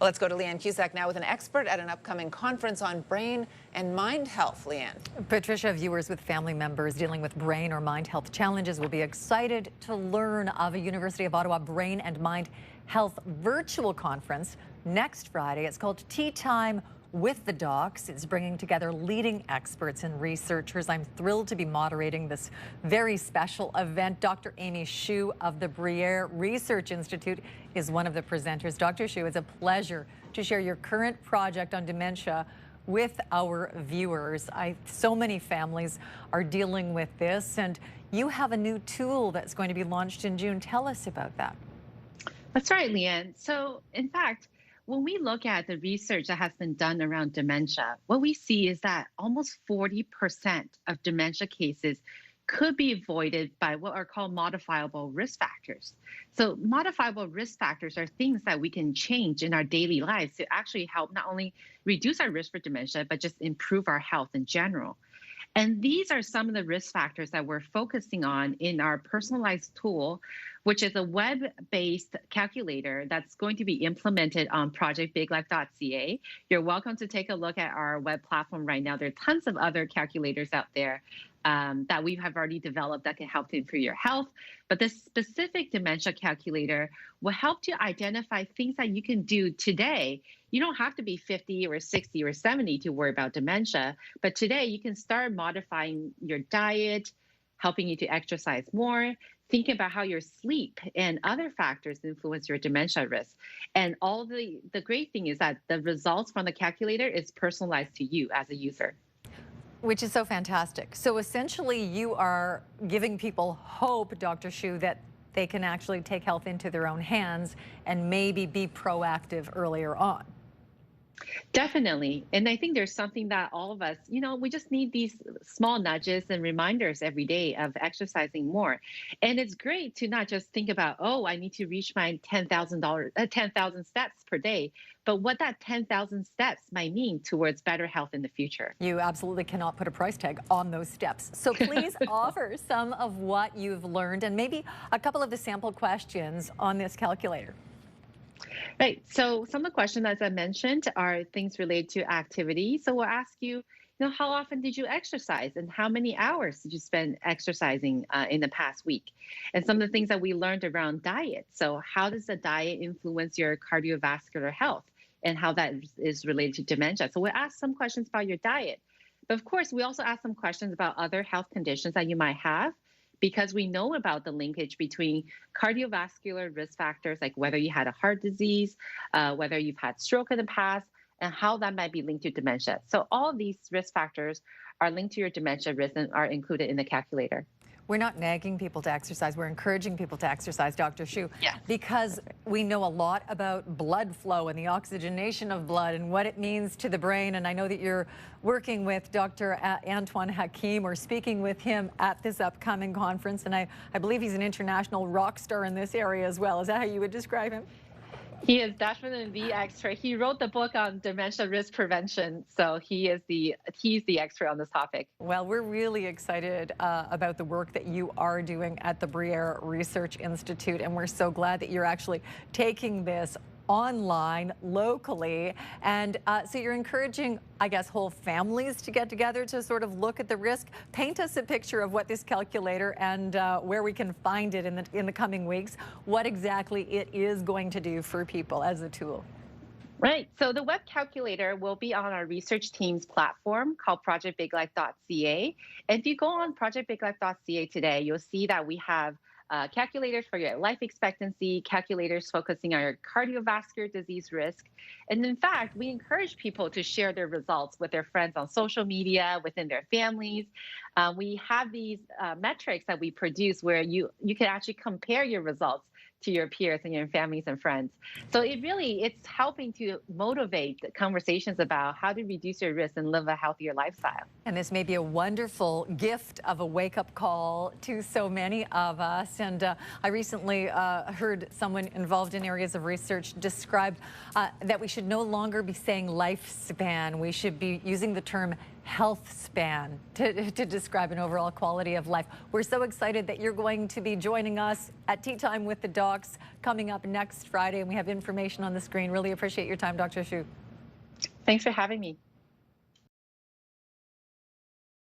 Well, let's go to Leanne Cusack now with an expert at an upcoming conference on brain and mind health. Leanne. Patricia, viewers with family members dealing with brain or mind health challenges will be excited to learn of a University of Ottawa Brain and Mind Health virtual conference next Friday. It's called Tea Time with the Docs. It's bringing together leading experts and researchers. I'm thrilled to be moderating this very special event. Dr. Amy Hsu of the Briere Research Institute is one of the presenters. Dr. Hsu, it's a pleasure to share your current project on dementia with our viewers. So many families are dealing with this, and you have a new tool that's going to be launched in June. Tell us about that. That's right, Leanne. So, in fact, when we look at the research that has been done around dementia, what we see is that almost 40% of dementia cases could be avoided by what are called modifiable risk factors. So modifiable risk factors are things that we can change in our daily lives to actually help not only reduce our risk for dementia, but just improve our health in general. And these are some of the risk factors that we're focusing on in our personalized tool, which is a web-based calculator that's going to be implemented on projectbiglife.ca. You're welcome to take a look at our web platform right now. There are tons of other calculators out there that we have already developed that can help to improve your health. But this specific dementia calculator will help to identify things that you can do today. You don't have to be 50 or 60 or 70 to worry about dementia, but today you can start modifying your diet, helping you to exercise more, thinking about how your sleep and other factors influence your dementia risk. And all the great thing is that the results from the calculator is personalized to you as a user. Which is so fantastic. So essentially you are giving people hope, Dr. Hsu, that they can actually take health into their own hands and maybe be proactive earlier on. Definitely. And I think there's something that all of us, we just need these small nudges and reminders every day of exercising more. And it's great to not just think about, oh, I need to reach my 10,000 steps per day, but what that 10,000 steps might mean towards better health in the future. You absolutely cannot put a price tag on those steps. So please offer some of what you've learned and maybe a couple of the sample questions on this calculator. Right. So some of the questions, as I mentioned, are things related to activity. So we'll ask you, how often did you exercise and how many hours did you spend exercising in the past week? And some of the things that we learned around diet. So how does the diet influence your cardiovascular health and how that is related to dementia? So we'll ask some questions about your diet. But of course, we also ask some questions about other health conditions that you might have, because we know about the linkage between cardiovascular risk factors, like whether you had a heart disease, whether you've had stroke in the past, and how that might be linked to dementia. So all of these risk factors are linked to your dementia risk and are included in the calculator. We're not nagging people to exercise. We're encouraging people to exercise, Dr. Hsu, because we know a lot about blood flow and the oxygenation of blood and what it means to the brain. And I know that you're working with Dr. Antoine Hakim or speaking with him at this upcoming conference. And I believe he's an international rock star in this area as well. Is that how you would describe him? He is definitely the expert. He wrote the book on dementia risk prevention, so he's the expert on this topic. Well, we're really excited about the work that you are doing at the Briere Research Institute, and we're so glad that you're actually taking this online, locally, and so you're encouraging, I guess, whole families to get together to sort of look at the risk. Paint us a picture of what this calculator and where we can find it in the coming weeks, what exactly it is going to do for people as a tool. Right. So the web calculator will be on our research team's platform called projectbiglife.ca. And if you go on projectbiglife.ca today, you'll see that we have calculators for your life expectancy, calculators focusing on your cardiovascular disease risk. And in fact, we encourage people to share their results with their friends on social media, within their families. We have these metrics that we produce where you can actually compare your results to your peers and your families and friends. So it's helping to motivate conversations about how to reduce your risk and live a healthier lifestyle. And this may be a wonderful gift of a wake-up call to so many of us. And I recently heard someone involved in areas of research describe that we should no longer be saying lifespan. We should be using the term health span to describe an overall quality of life. We're so excited that you're going to be joining us at Tea Time with the Docs coming up next Friday, and we have information on the screen. Really appreciate your time, Dr. Xu. Thanks for having me.